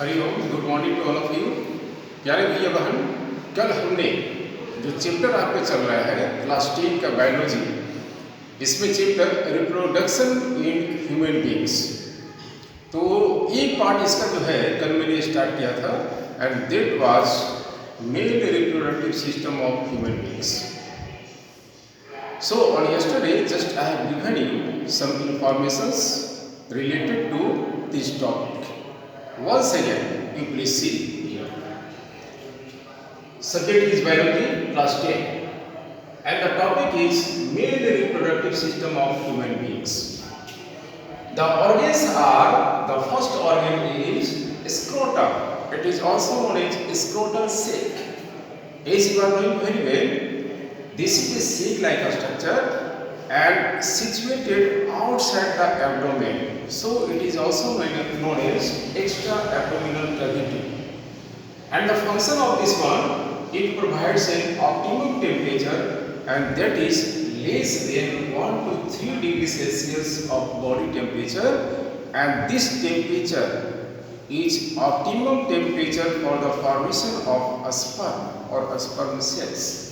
Hariom, good morning to all of you. प्यारे भैया बहन, कल हमने जो चैप्टर आपका चल रहा है क्लास 10 का बायोलॉजी, इसमें chapter reproduction in human beings, तो एक पार्ट इसका जो है कल मैंने स्टार्ट किया था, and that was male reproductive system of human beings. So on yesterday, just I have given you some informations related to this topic. Once again, you please see here. Subject is biology, class 10, and the topic is male reproductive system of human beings. The organs are, the first organ is scrotum. It is also known as scrotal sac. As you are knowing very well, this is a sac-like structure and situated outside the abdomen. So it is also known as extra abdominal cavity. And the function of this one, it provides an optimum temperature, and that is less than 1 to 3 degrees Celsius of body temperature. And this temperature is optimum temperature for the formation of a sperm or a sperm cells.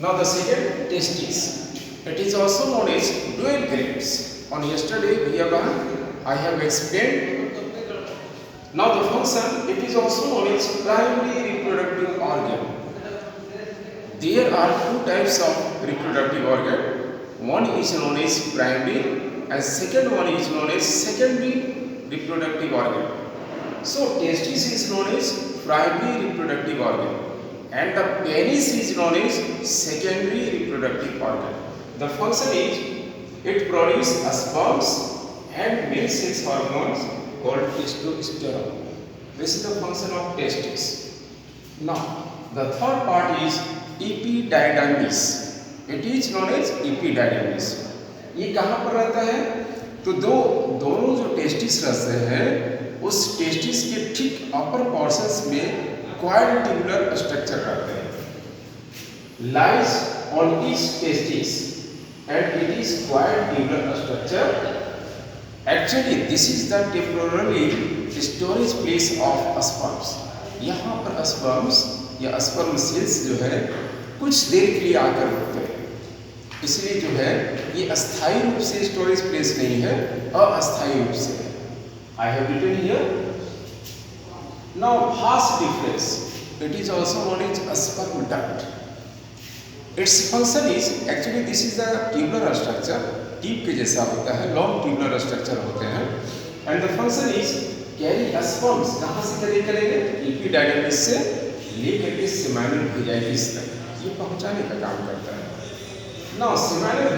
Now the second, testes. It is also known as dual grapes. On yesterday, I have explained. Now the function, it is also known as primary reproductive organ. There are two types of reproductive organ. One is known as primary, and second one is known as secondary reproductive organ. So testis is known as primary reproductive organ, and the penis is known as secondary reproductive organ. The function is it produces sperms and male sex hormones called testosterone. This is the function of testis. Now the third part is epididymis. It is known as epididymis. ये कहाँ पर रहता है? तो दोनों जो testis रहते हैं, उस टेस्टिस के ठीक अपर पोर्शंस में क्वाइल ट्यूबुलर स्ट्रक्चर रहते हैं. Lies on each testis and it is quite tubular structure. Actually this is the temporary storage place of sperms. यहाँ पर sperms या sperm cells जो है कुछ देर के लिए आकर रुकते हैं, इसलिए जो है ये अस्थायी रूप से स्टोरेज प्लेस नहीं है, अस्थायी रूप से है. I have written here. Now vas deferens, it is also known as a sperm duct. Its function is, actually this is the tubular structure, tube के जैसा होता है, लॉन्ग ट्यूबुलर स्ट्रक्चर होते हैं, and the function is carry sperms. कहाँ से carry करेंगे? Epididymis से लेकर के सेमिनल वेजाइटिस तक ये पहुँचाने का काम करता है. नाउ सेमिनल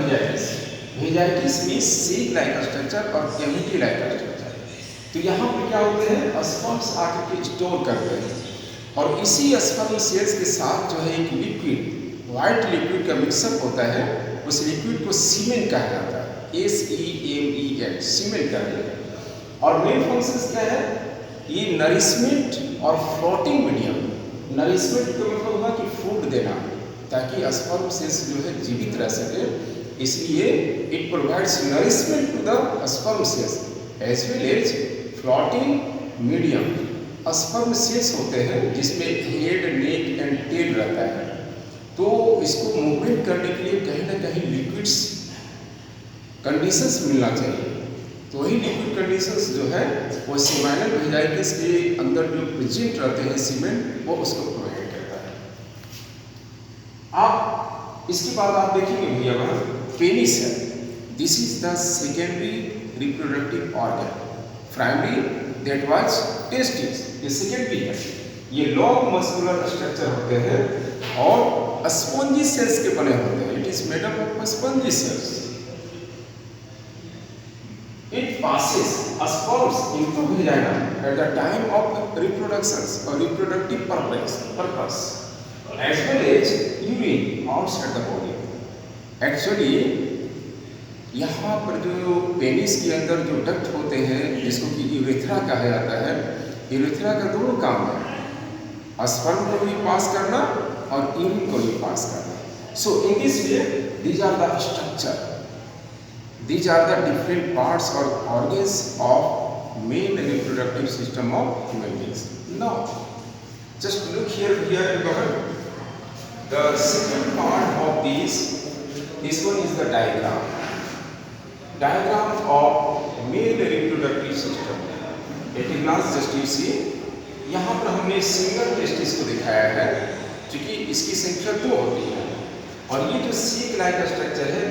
वेजाइटिस मीन्स सेक लाइक स्ट्रक्चर और कैविटी लाइक स्ट्रक्चर. तो यहाँ पर क्या होते हैं? स्पर्म्स आकर के स्टोर करते हैं, और इसी स्पर्म सेल्स के साथ जो है एक लिक्विड, व्हाइट लिक्विड का मिक्सअप होता है. उस लिक्विड को सीमेन कहा जाता है, SEMEN, सीमेन कहते हैं. और मेन फंक्शंस क्या है? ये नरिशमेंट और फ्लोटिंग मीडियम. नरिशमेंट का मतलब होगा कि फूड देना, ताकि स्पर्म सेल्स जो है जीवित रह सके, इसलिए it provides nourishment to the sperm cells as well as floating medium. Sperm cells होते हैं जिसमें हेड, नेक एंड टेल रहता है, तो इसको मूवमेंट करने के लिए कहीं ना कहीं लिक्विड्स कंडीशंस मिलना चाहिए. तो वही लिक्विड कंडीशंस जो है वो सेमिनल वेजाइटिस के अंदर जो प्रेजेंट रहते हैं सीमेंट, वो उसको प्रोवाइड करता है. आप इसके बाद आप देखेंगे भैया वहाँ पेनिस है. This is the secondary reproductive organ. Primary that was testis, ये सेकेंडरी है. ये लॉन्ग मस्कुलर स्ट्रक्चर होते हैं और स्पॉन्जी सेल्स के बने होते हैं. It is made up of spongy cells. It passes sperms into vagina at the time of reproductions और reproductive purpose as well as urine outside the body. Actually यहाँ पर जो पेनिस के अंदर जो डक्ट होते हैं, जिसको कि यूरेथ्रा कहा जाता है, यूरेथ्रा का दोनों काम है, स्पर्म को भी पास करना और यूरिन को भी पास करना. So in this way these are the structure. These are the different parts or organs of male reproductive system of human beings. Now, just look here everyone. The second part of this one is the diagram. Diagram of male reproductive system. At a glance, just you see, यहाँ पर हमने single testis को दिखाया है, क्योंकि इसकी संख्या 2 होती है, और ये जो सीक लाइक स्ट्रक्चर है,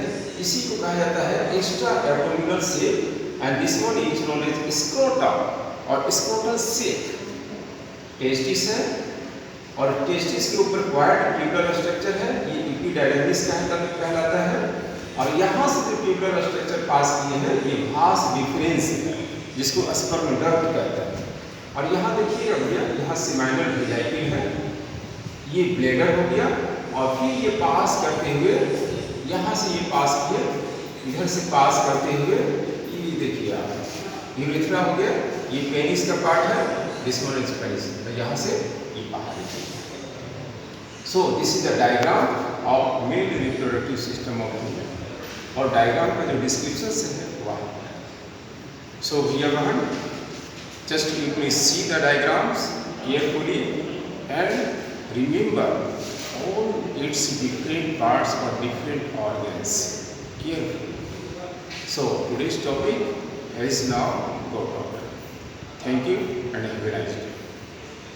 इसी को कहा जाता है extra abdominal sac, and this one is known as scrotum और स्क्रोटल सेक। टेस्टिस है और टेस्टिस के ऊपर क्वाड ट्यूबुलर स्ट्रक्चर है, ये एपिडाइडमिस कहलाता है, और यहाँ से जो ट्यूबुलर स्ट्रक्चर पास किए हैं ये भास डिफरेंस है, जिसको स्पर्म डक्ट कहते हैं। और यहाँ देखिएगा भैया, यहाँ सेमाइनल वेजाइकिल है, ये ब्लेडर हो गया, और फिर ये पास करते हुए यहाँ से ये पास किए, इधर से पास करते हुए ये देखिए आप यूरेथ्रा हो गया, ये पेनिस का पार्ट है, दिस वन इज पेनिस, यहाँ से ये बाहर निकलेगा। So this is the diagram of male reproductive system of human, और डायग्राम का जो डिस्क्रिप्शन है वहाँ। So here one, just you please see the diagrams carefully and remember all its different parts or different organs carefully. So today's topic is now got over. Thank you and have a nice day.